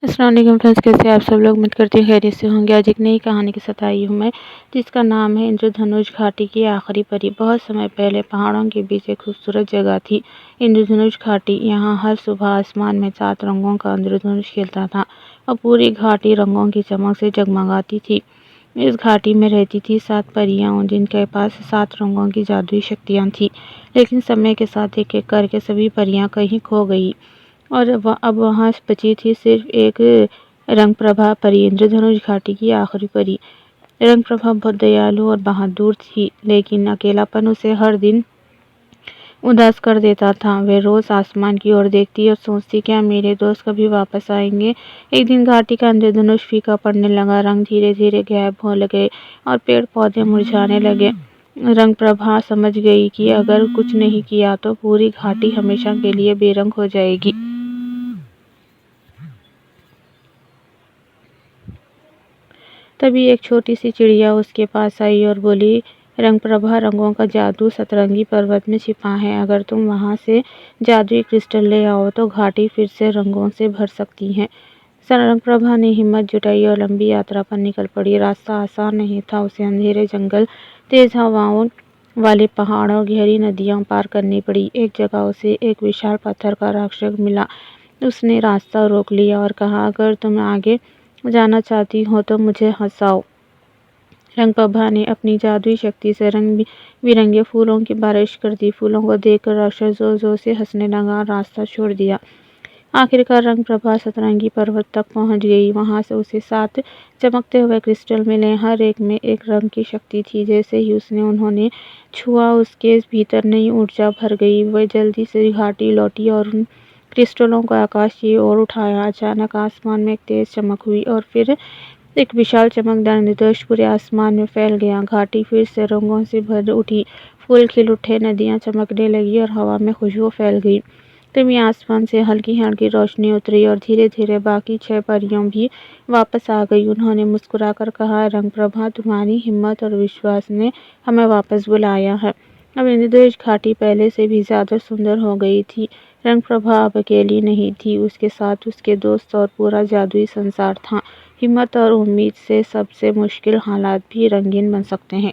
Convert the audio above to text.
अस्सलाम वालेकुम फ्रेंड्स, कैसे आप सब लोग? उम्मीद करती हूँ खैरियत से होंगे। आज एक नई कहानी के साथ आई हूँ मैं, जिसका नाम है इंद्रधनुष घाटी की आखिरी परी। बहुत समय पहले पहाड़ों के बीच एक खूबसूरत जगह थी, इंद्रधनुष घाटी। यहाँ हर सुबह आसमान में 7 रंगों का इंद्रधनुष खिलता था और पूरी घाटी रंगों की चमक से जगमगाती थी। इस घाटी में रहती थी 7 परियां, जिनके पास 7 रंगों की जादुई शक्तियाँ थीं। लेकिन समय के साथ एक एक करके सभी परियां कहीं खो गई और अब वहाँ बची थी सिर्फ एक रंगप्रभा परी, इंद्रधनुष घाटी की आखिरी परी। रंगप्रभा बहुत दयालु और बहादुर थी, लेकिन अकेलापन उसे हर दिन उदास कर देता था। वे रोज आसमान की ओर देखती और सोचती, क्या मेरे दोस्त कभी वापस आएंगे? एक दिन घाटी का इंद्रधनुष फीका पड़ने लगा, रंग धीरे धीरे गायब होने लगे और पेड़ पौधे मुरझाने लगे। रंगप्रभा समझ गई कि अगर कुछ नहीं किया तो पूरी घाटी हमेशा के लिए बेरंग हो जाएगी। तभी एक छोटी सी चिड़िया उसके पास आई और बोली, रंगप्रभा, रंगों का जादू सतरंगी पर्वत में छिपा है। अगर तुम वहां से जादुई क्रिस्टल ले आओ तो घाटी फिर से रंगों से भर सकती है। रंगप्रभा ने हिम्मत जुटाई और लंबी यात्रा पर निकल पड़ी। रास्ता आसान नहीं था, उसे अंधेरे जंगल, तेज हवाओं वाले पहाड़ और गहरी नदियां पार करनी पड़ी। एक जगह उसे एक विशाल पत्थर का राक्षस मिला। उसने रास्ता रोक लिया और कहा, अगर तुम आगे जाना चाहती हो तो मुझे हंसाओ। रंगप्रभा ने अपनी जादुई शक्ति से रंग बिरंगे फूलों की बारिश कर दी। फूलों को देखकर राक्षस जोर जोर से हंसने लगा और रास्ता छोड़ दिया। आखिरकार रंगप्रभा सतरंगी पर्वत तक पहुंच गई। वहां से उसे 7 चमकते हुए क्रिस्टल मिले, हर एक में एक रंग की शक्ति थी। जैसे ही उसने उन्होंने छुआ, उसके भीतर नई ऊर्जा भर गई। वह जल्दी से घाटी लौटी और उन क्रिस्टलों को आकाश की ओर उठाया। अचानक आसमान में एक तेज चमक हुई और फिर एक विशाल चमकदार निर्देश पूरे आसमान में फैल गया। घाटी फिर से रंगों से भर उठी, फूल खिल उठे, नदियां चमकने लगी और हवा में खुशबू फैल गई। तभी आसमान से हल्की हल्की रोशनी उतरी और धीरे धीरे बाकी 6 परियां भी वापस आ गई। उन्होंने मुस्कुराकर कहा, रंगप्रभा, तुम्हारी हिम्मत और विश्वास ने हमें वापस बुलाया है। अब इंद्रधनुष घाटी पहले से भी ज्यादा सुंदर हो गई थी। रंगप्रभा अब अकेली नहीं थी, उसके साथ उसके दोस्त और पूरा जादुई संसार था। हिम्मत और उम्मीद से सबसे मुश्किल हालात भी रंगीन बन सकते हैं।